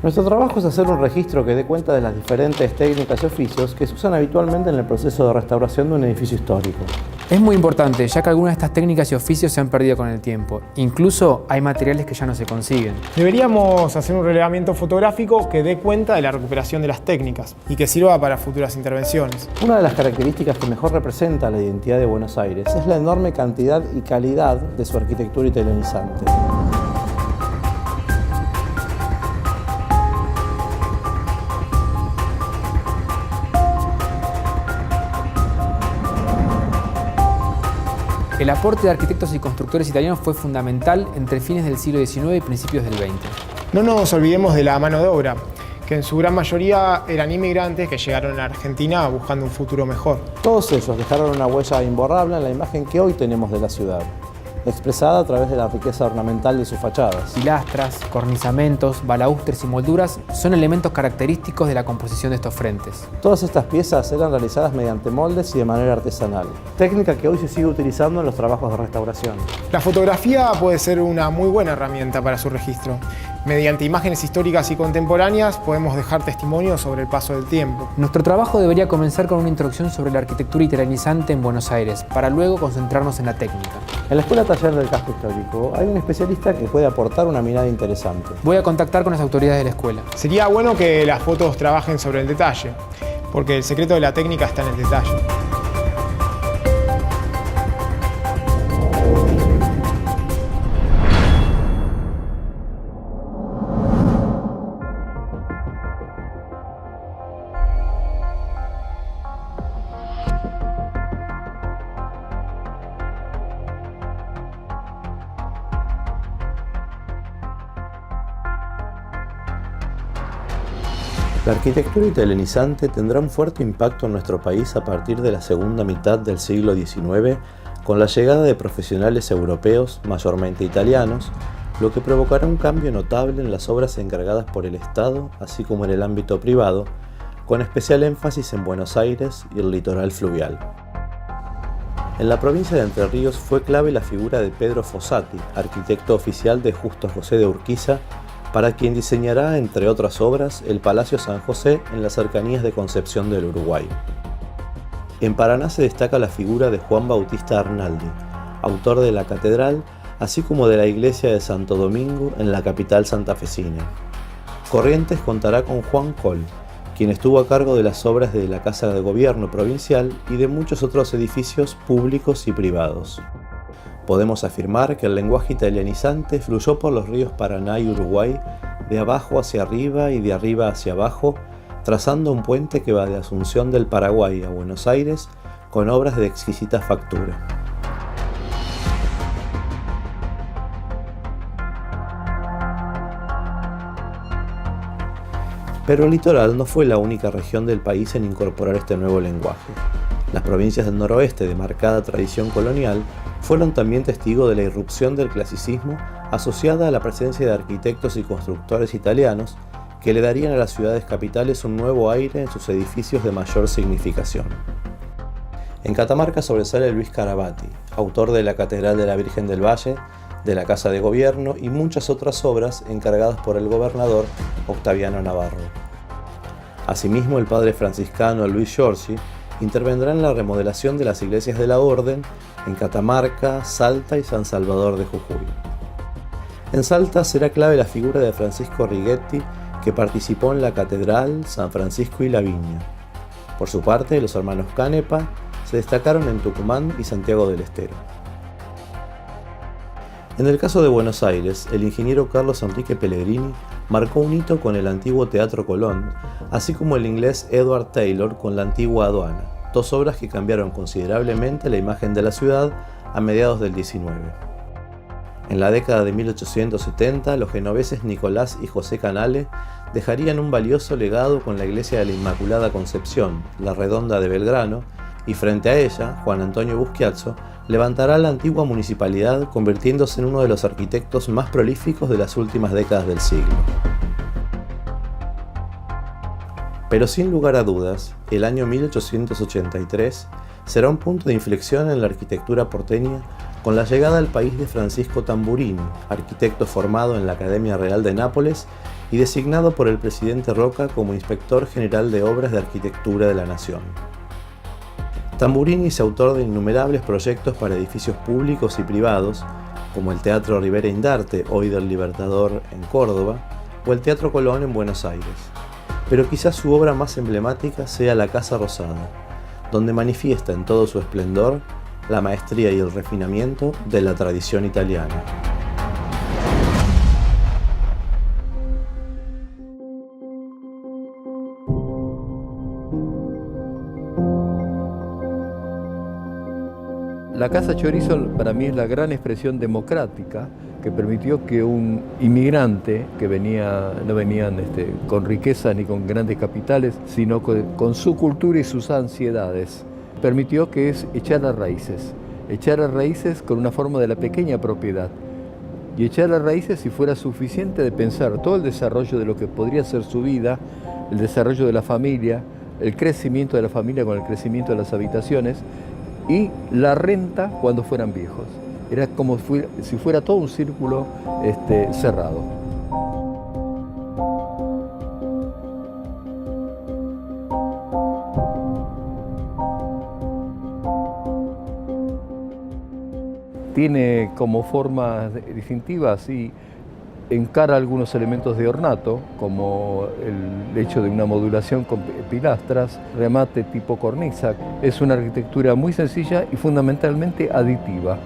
Nuestro trabajo es hacer un registro que dé cuenta de las diferentes técnicas y oficios que se usan habitualmente en el proceso de restauración de un edificio histórico. Es muy importante, ya que algunas de estas técnicas y oficios se han perdido con el tiempo. Incluso hay materiales que ya no se consiguen. Deberíamos hacer un relevamiento fotográfico que dé cuenta de la recuperación de las técnicas y que sirva para futuras intervenciones. Una de las características que mejor representa la identidad de Buenos Aires es la enorme cantidad y calidad de su arquitectura italianizante. El aporte de arquitectos y constructores italianos fue fundamental entre fines del siglo XIX y principios del XX. No nos olvidemos de la mano de obra, que en su gran mayoría eran inmigrantes que llegaron a Argentina buscando un futuro mejor. Todos ellos dejaron una huella imborrable en la imagen que hoy tenemos de la ciudad, expresada a través de la riqueza ornamental de sus fachadas. Pilastras, cornisamentos, balaustres y molduras son elementos característicos de la composición de estos frentes. Todas estas piezas eran realizadas mediante moldes y de manera artesanal, técnica que hoy se sigue utilizando en los trabajos de restauración. La fotografía puede ser una muy buena herramienta para su registro. Mediante imágenes históricas y contemporáneas podemos dejar testimonio sobre el paso del tiempo. Nuestro trabajo debería comenzar con una introducción sobre la arquitectura italianizante en Buenos Aires, para luego concentrarnos en la técnica. En la Escuela Taller del Casco Histórico hay un especialista que puede aportar una mirada interesante. Voy a contactar con las autoridades de la escuela. Sería bueno que las fotos trabajen sobre el detalle, porque el secreto de la técnica está en el detalle. La arquitectura italianizante tendrá un fuerte impacto en nuestro país a partir de la segunda mitad del siglo XIX, con la llegada de profesionales europeos, mayormente italianos, lo que provocará un cambio notable en las obras encargadas por el Estado, así como en el ámbito privado, con especial énfasis en Buenos Aires y el litoral fluvial. En la provincia de Entre Ríos fue clave la figura de Pedro Fossati, arquitecto oficial de Justo José de Urquiza, para quien diseñará, entre otras obras, el Palacio San José en las cercanías de Concepción del Uruguay. En Paraná se destaca la figura de Juan Bautista Arnaldi, autor de la catedral, así como de la iglesia de Santo Domingo en la capital santafesina. Corrientes contará con Juan Coll, quien estuvo a cargo de las obras de la Casa de Gobierno provincial y de muchos otros edificios públicos y privados. Podemos afirmar que el lenguaje italianizante fluyó por los ríos Paraná y Uruguay, de abajo hacia arriba y de arriba hacia abajo, trazando un puente que va de Asunción del Paraguay a Buenos Aires con obras de exquisita factura. Pero el litoral no fue la única región del país en incorporar este nuevo lenguaje. Las provincias del noroeste, de marcada tradición colonial, fueron también testigos de la irrupción del clasicismo asociada a la presencia de arquitectos y constructores italianos que le darían a las ciudades capitales un nuevo aire en sus edificios de mayor significación. En Catamarca sobresale Luis Carabati, autor de la Catedral de la Virgen del Valle, de la Casa de Gobierno y muchas otras obras encargadas por el gobernador Octaviano Navarro. Asimismo, el padre franciscano Luis Giorgi intervendrá en la remodelación de las iglesias de la Orden en Catamarca, Salta y San Salvador de Jujuy. En Salta será clave la figura de Francisco Righetti, que participó en la Catedral, San Francisco y la Viña. Por su parte, los hermanos Canepa se destacaron en Tucumán y Santiago del Estero. En el caso de Buenos Aires, el ingeniero Carlos Enrique Pellegrini marcó un hito con el antiguo Teatro Colón, así como el inglés Edward Taylor con la antigua Aduana, dos obras que cambiaron considerablemente la imagen de la ciudad a mediados del XIX. En la década de 1870, los genoveses Nicolás y José Canale dejarían un valioso legado con la iglesia de la Inmaculada Concepción, la Redonda de Belgrano, y frente a ella, Juan Antonio Buschiazzo levantará la antigua municipalidad, convirtiéndose en uno de los arquitectos más prolíficos de las últimas décadas del siglo. Pero sin lugar a dudas, el año 1883 será un punto de inflexión en la arquitectura porteña con la llegada al país de Francisco Tamburini, arquitecto formado en la Academia Real de Nápoles y designado por el presidente Roca como Inspector General de Obras de Arquitectura de la Nación. Tamburini es autor de innumerables proyectos para edificios públicos y privados, como el Teatro Rivera Indarte, hoy del Libertador en Córdoba, o el Teatro Colón en Buenos Aires. Pero quizás su obra más emblemática sea la Casa Rosada, donde manifiesta en todo su esplendor la maestría y el refinamiento de la tradición italiana. La Casa Chorizo para mí es la gran expresión democrática que permitió que un inmigrante que no venían con riquezas ni con grandes capitales, sino con su cultura y sus ansiedades, permitió que echara raíces con una forma de la pequeña propiedad. Y echar las raíces si fuera suficiente de pensar todo el desarrollo de lo que podría ser su vida, el desarrollo de la familia, el crecimiento de la familia con el crecimiento de las habitaciones, y la renta cuando fueran viejos. Era como si fuera todo un círculo cerrado. Tiene como formas distintivas y encara algunos elementos de ornato, como el hecho de una modulación con pilastras, remate tipo cornisa. Es una arquitectura muy sencilla y fundamentalmente aditiva.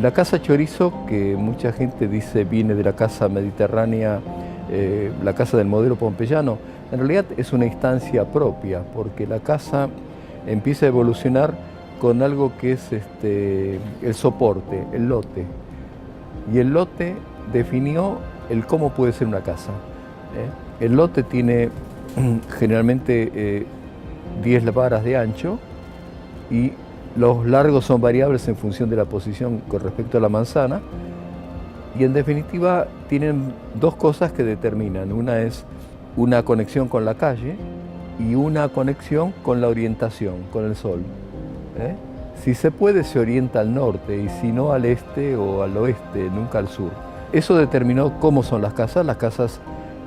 La Casa Chorizo, que mucha gente dice viene de la casa mediterránea, la casa del modelo pompeyano, en realidad es una instancia propia, porque la casa empieza a evolucionar con algo que es el soporte, el lote. Y el lote definió el cómo puede ser una casa. El lote tiene generalmente 10 varas de ancho y los largos son variables en función de la posición con respecto a la manzana. Y en definitiva tienen dos cosas que determinan. Una es una conexión con la calle y una conexión con la orientación, con el sol. Si se puede, se orienta al norte y si no al este o al oeste, nunca al sur. Eso determinó cómo son las casas. Las casas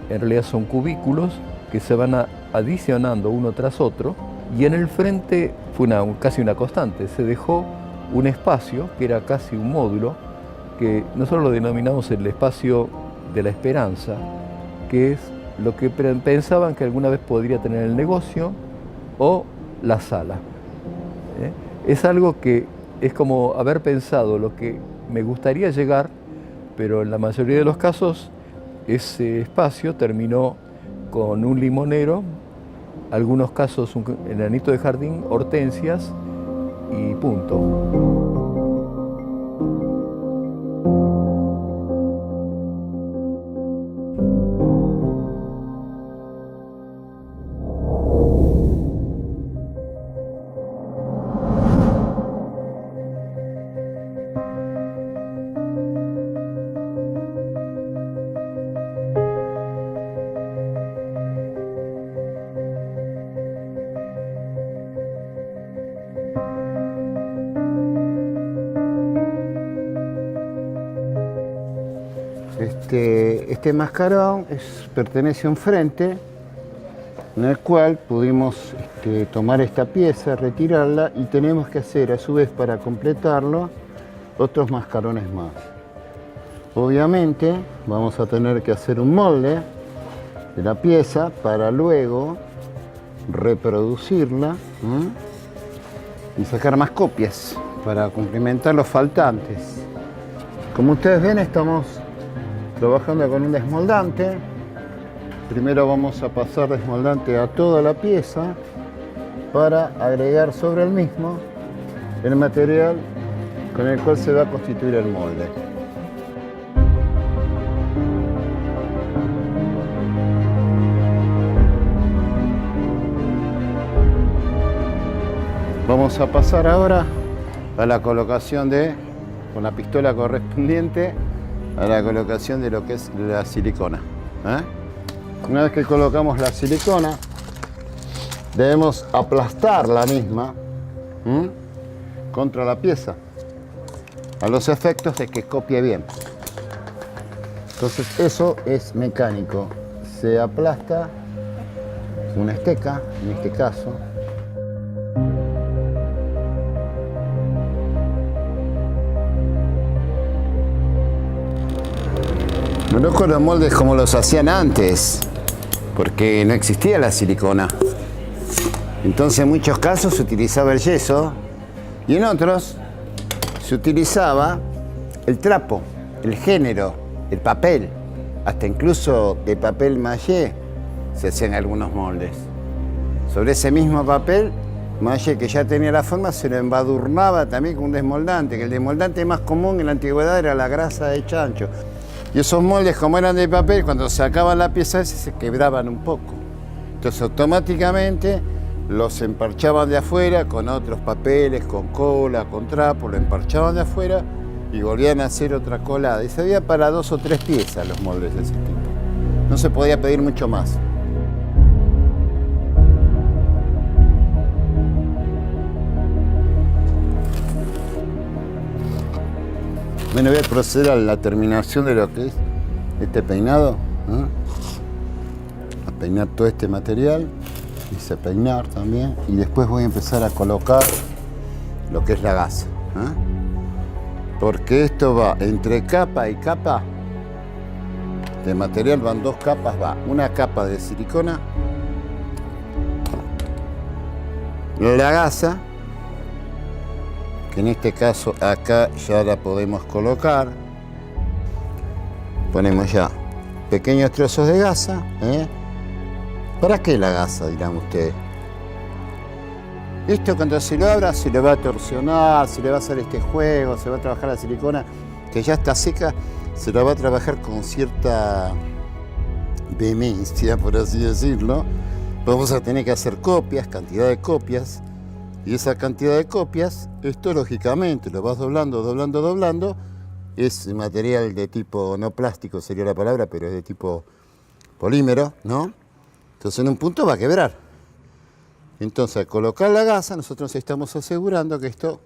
en realidad son cubículos que se van adicionando uno tras otro, y en el frente fue casi una constante. Se dejó un espacio que era casi un módulo, que nosotros lo denominamos el espacio de la esperanza, que es lo que pensaban que alguna vez podría tener el negocio o la sala. Es algo que es como haber pensado lo que me gustaría llegar, pero en la mayoría de los casos ese espacio terminó con un limonero, algunos casos un enanito de jardín, hortensias y punto. Este mascarón pertenece a un frente en el cual pudimos tomar esta pieza, retirarla, y tenemos que hacer a su vez, para completarlo, otros mascarones más. Obviamente vamos a tener que hacer un molde de la pieza para luego reproducirla y sacar más copias para complementar los faltantes. Como ustedes ven, estamos trabajando con un desmoldante. Primero vamos a pasar desmoldante a toda la pieza para agregar sobre el mismo el material con el cual se va a constituir el molde. Vamos a pasar ahora a la colocación con la pistola correspondiente, a la colocación de lo que es la silicona. Una vez que colocamos la silicona, debemos aplastar la misma contra la pieza, a los efectos de que copie bien. Entonces eso es mecánico. Se aplasta una esteca, en este caso. No conozco los moldes como los hacían antes, porque no existía la silicona. Entonces en muchos casos se utilizaba el yeso y en otros se utilizaba el trapo, el género, el papel, hasta incluso de papel maché se hacían algunos moldes. Sobre ese mismo papel maché que ya tenía la forma se lo embadurnaba también con un desmoldante, que el desmoldante más común en la antigüedad era la grasa de chancho. Y esos moldes, como eran de papel, cuando sacaban la pieza se quebraban un poco. Entonces automáticamente los emparchaban de afuera con otros papeles, con cola, con trapo, lo emparchaban de afuera y volvían a hacer otra colada. Y se había para 2 o 3 piezas los moldes de ese tipo. No se podía pedir mucho más. Bueno, voy a proceder a la terminación de lo que es este peinado. A peinar todo este material. Hice peinar también. Y después voy a empezar a colocar lo que es la gasa. Porque esto va entre capa y capa de material, van 2 capas, va una capa de silicona, la gasa, que en este caso acá ya la podemos colocar. Ponemos ya pequeños trozos de gasa. ¿Para qué la gasa, dirán ustedes? Esto cuando se lo abra se le va a torsionar, se le va a hacer este juego, se va a trabajar la silicona que ya está seca, se la va a trabajar con cierta vehemencia, por así decirlo. Vamos a tener que hacer copias, cantidad de copias, y esa cantidad de copias, esto lógicamente lo vas doblando, doblando, doblando, es material de tipo, no plástico sería la palabra, pero es de tipo polímero, ¿no? Entonces en un punto va a quebrar. Entonces al colocar la gasa nosotros estamos asegurando que esto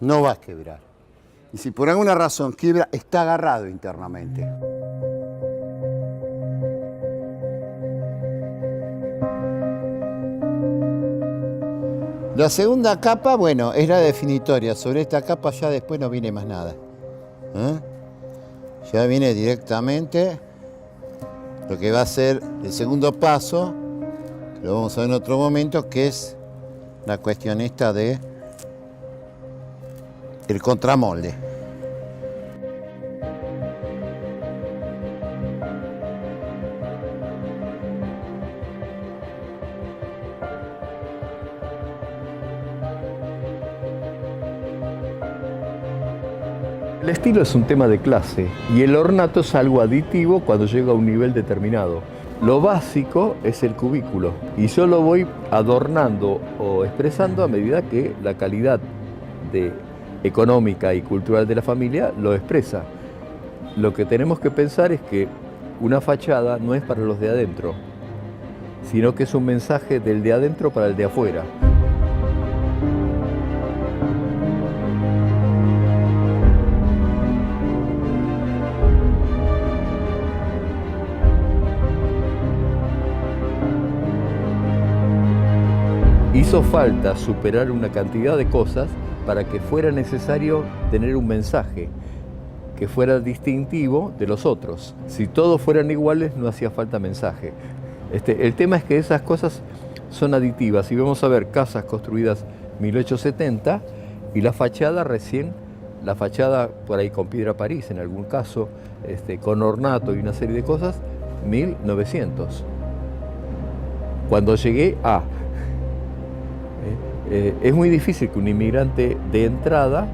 no va a quebrar. Y si por alguna razón quiebra, está agarrado internamente. La segunda capa, bueno, es la definitoria. Sobre esta capa ya después no viene más nada. Ya viene directamente lo que va a ser el segundo paso, que lo vamos a ver en otro momento, que es la cuestión esta de el contramolde. El estilo es un tema de clase y el ornato es algo aditivo cuando llega a un nivel determinado. Lo básico es el cubículo y yo lo voy adornando o expresando a medida que la calidad económica y cultural de la familia lo expresa. Lo que tenemos que pensar es que una fachada no es para los de adentro, sino que es un mensaje del de adentro para el de afuera. Hizo falta superar una cantidad de cosas para que fuera necesario tener un mensaje que fuera distintivo de los otros. Si todos fueran iguales, no hacía falta mensaje. El tema es que esas cosas son aditivas. Y vamos a ver casas construidas 1870 y la fachada por ahí con piedra París, en algún caso, con ornato y una serie de cosas, 1900. Cuando llegué a... es muy difícil que un inmigrante de entrada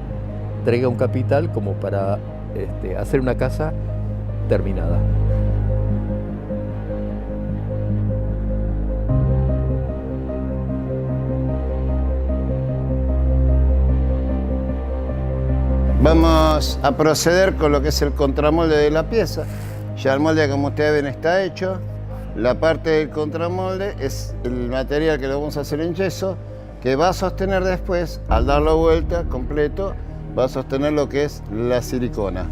traiga un capital como para hacer una casa terminada. Vamos a proceder con lo que es el contramolde de la pieza. Ya el molde, como ustedes ven, está hecho. La parte del contramolde es el material que lo vamos a hacer en yeso, que va a sostener después, al darlo vuelta completo, va a sostener lo que es la silicona.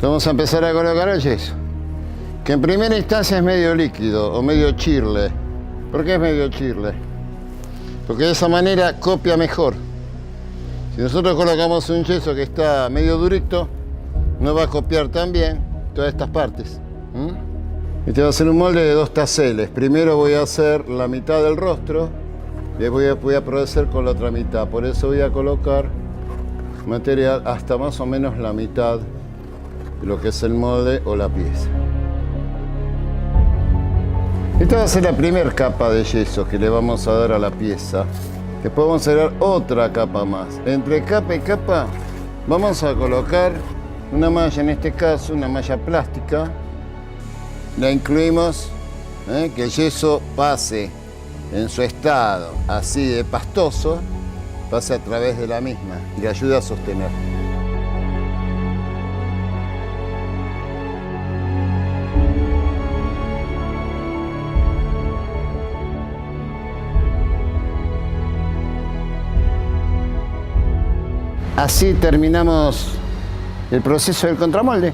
Vamos a empezar a colocar el yeso, que en primera instancia es medio líquido o medio chirle. ¿Por qué es medio chirle? Porque de esa manera copia mejor. Si nosotros colocamos un yeso que está medio durito, no va a copiar tan bien todas estas partes. Este va a ser un molde de 2 taseles. Primero voy a hacer la mitad del rostro, después voy a proceder con la otra mitad. Por eso voy a colocar material hasta más o menos la mitad de lo que es el molde o la pieza. Esta va a ser la primera capa de yeso que le vamos a dar a la pieza. Después vamos a dar otra capa más. Entre capa y capa vamos a colocar una malla, en este caso una malla plástica. La incluimos, que el yeso pase en su estado así de pastoso, pase a través de la misma y le ayuda a sostener. Así terminamos el proceso del contramolde.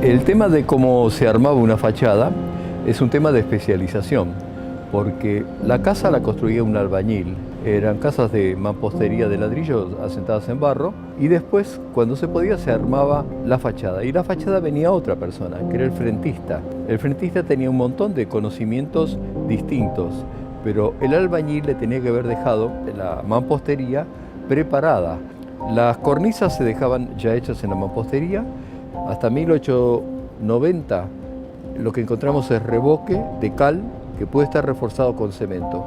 El tema de cómo se armaba una fachada es un tema de especialización, porque la casa la construía un albañil. Eran casas de mampostería de ladrillo asentadas en barro, y después, cuando se podía, se armaba la fachada. Y la fachada venía otra persona, que era el frentista. El frentista tenía un montón de conocimientos distintos, pero el albañil le tenía que haber dejado la mampostería preparada. Las cornisas se dejaban ya hechas en la mampostería. Hasta 1890 lo que encontramos es revoque de cal que puede estar reforzado con cemento.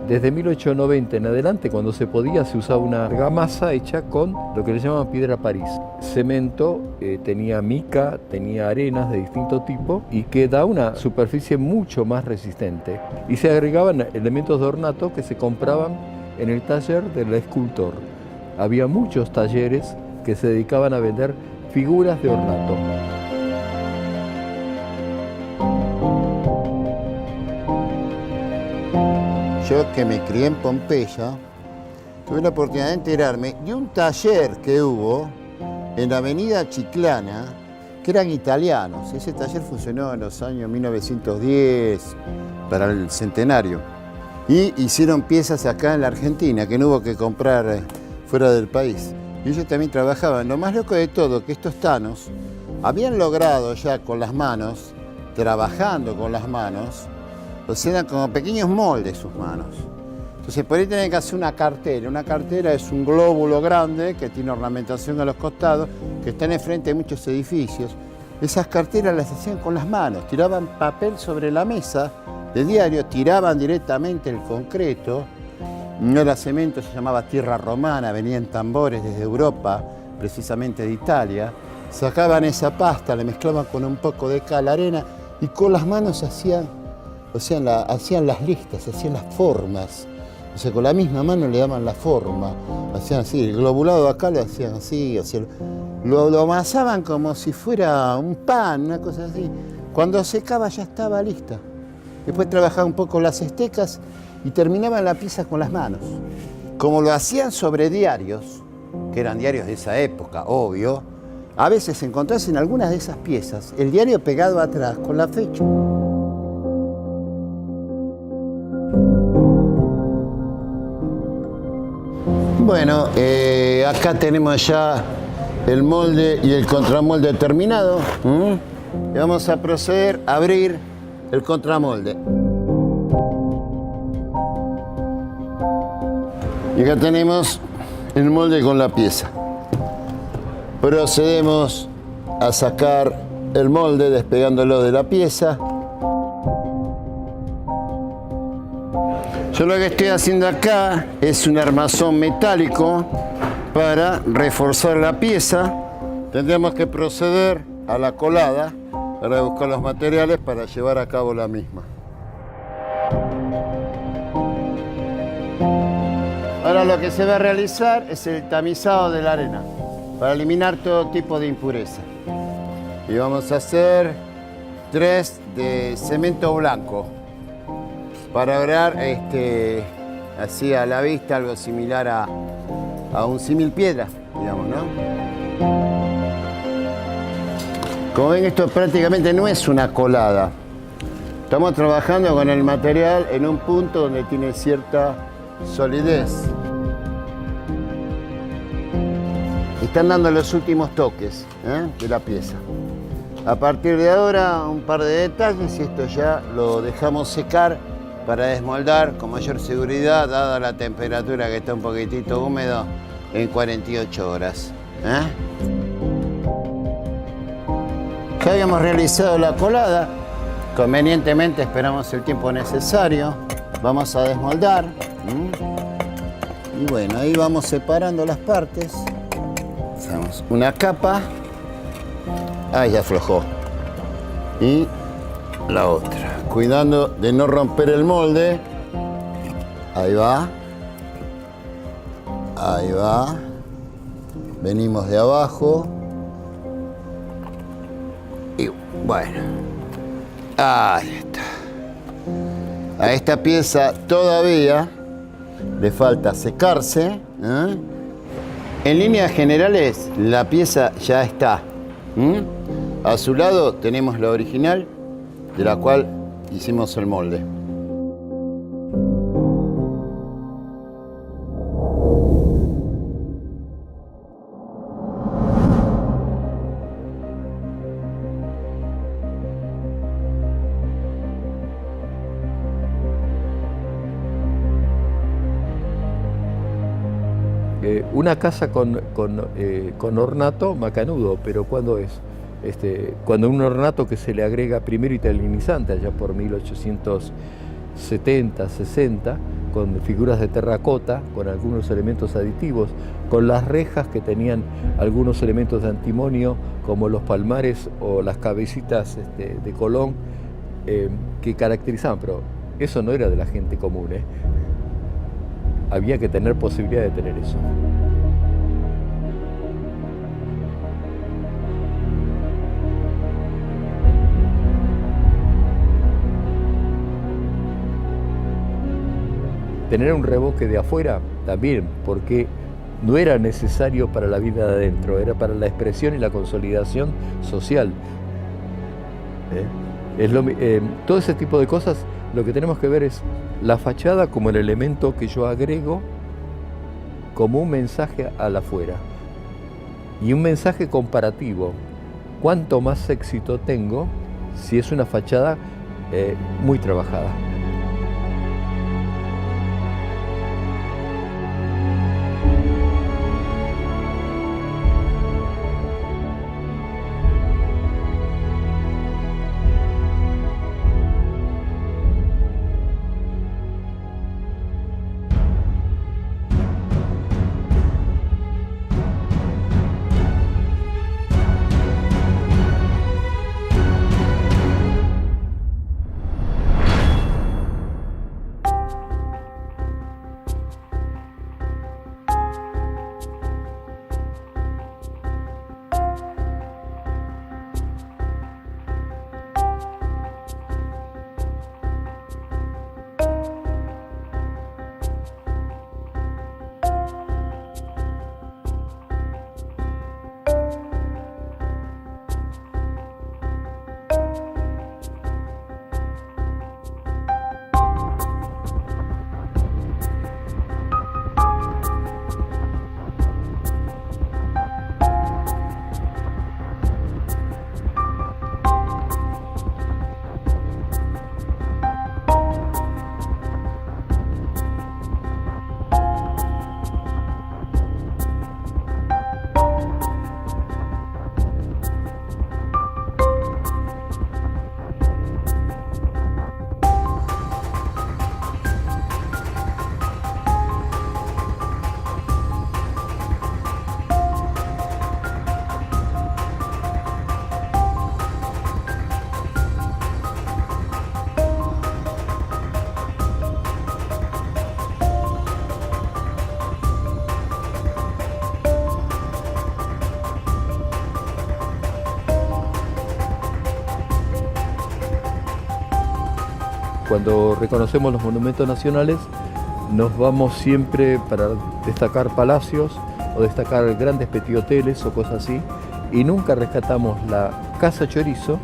Desde 1890 en adelante, cuando se podía, se usaba una argamasa hecha con lo que le llamaban piedra París. Cemento, tenía mica, tenía arenas de distinto tipo y que da una superficie mucho más resistente. Y se agregaban elementos de ornato que se compraban en el taller del escultor. Había muchos talleres que se dedicaban a vender figuras de ornato. Yo, que me crié en Pompeya, tuve la oportunidad de enterarme de un taller que hubo en la avenida Chiclana, que eran italianos. Ese taller funcionó en los años 1910, para el centenario. Y hicieron piezas acá en la Argentina, que no hubo que comprar fuera del país. Y ellos también trabajaban. Lo más loco de todo, que estos tanos habían logrado ya con las manos, trabajando con las manos, o sea, eran como pequeños moldes sus manos. Entonces por ahí tienen que hacer una cartera. Una cartera es un glóbulo grande que tiene ornamentación a los costados, que está enfrente de muchos edificios. Esas carteras las hacían con las manos, tiraban papel sobre la mesa de diario, tiraban directamente el concreto. No era cemento, se llamaba tierra romana, venían tambores desde Europa, precisamente de Italia. Sacaban esa pasta, la mezclaban con un poco de cal, arena, y con las manos hacían las listas, hacían las formas. O sea, con la misma mano le daban la forma. Hacían así, el globulado de acá lo hacían así, lo amasaban como si fuera un pan, una cosa así. Cuando secaba ya estaba lista. Después trabajaban un poco las estecas y terminaban la pieza con las manos. Como lo hacían sobre diarios, que eran diarios de esa época, obvio, a veces encontrás en algunas de esas piezas el diario pegado atrás con la fecha. Bueno, acá tenemos ya el molde y el contramolde terminado. Y vamos a proceder a abrir el contramolde. Y acá tenemos el molde con la pieza. Procedemos a sacar el molde despegándolo de la pieza. Yo lo que estoy haciendo acá es un armazón metálico para reforzar la pieza. Tendremos que proceder a la colada para buscar los materiales para llevar a cabo la misma. Ahora lo que se va a realizar es el tamizado de la arena para eliminar todo tipo de impureza. Y vamos a hacer 3 de cemento blanco para lograr así a la vista algo similar a un símil piedra, digamos, ¿no? Como ven, esto prácticamente no es una colada. Estamos trabajando con el material en un punto donde tiene cierta solidez. Están dando los últimos toques de la pieza. A partir de ahora, un par de detalles y esto ya lo dejamos secar para desmoldar con mayor seguridad, dada la temperatura que está un poquitito húmedo, en 48 horas. Ya habíamos realizado la colada. Convenientemente esperamos el tiempo necesario. Vamos a desmoldar. Y bueno, ahí vamos separando las partes. Hacemos una capa. Ahí ya aflojó. Y la otra. Cuidando de no romper el molde. Ahí va. Ahí va. Venimos de abajo. Y bueno. Ahí está. A esta pieza todavía le falta secarse. En líneas generales, la pieza ya está. A su lado tenemos la original, de la cual hicimos el molde. Una casa con ornato macanudo, pero ¿cuándo es? Cuando un ornato que se le agrega primero italianizante, allá por 1870, 60, con figuras de terracota, con algunos elementos aditivos, con las rejas que tenían algunos elementos de antimonio, como los palmares o las cabecitas de Colón, que caracterizaban, pero eso no era de la gente común, Había que tener posibilidad de tener eso. Tener un revoque de afuera también, porque no era necesario para la vida de adentro, era para la expresión y la consolidación social. Todo ese tipo de cosas, lo que tenemos que ver es la fachada como el elemento que yo agrego como un mensaje al afuera. Y un mensaje comparativo. Cuánto más éxito tengo si es una fachada muy trabajada. Cuando reconocemos los monumentos nacionales, nos vamos siempre para destacar palacios o destacar grandes petioteles o cosas así, y nunca rescatamos la Casa Chorizo,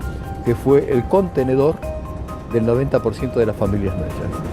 que fue el contenedor del 90% de las familias mayas.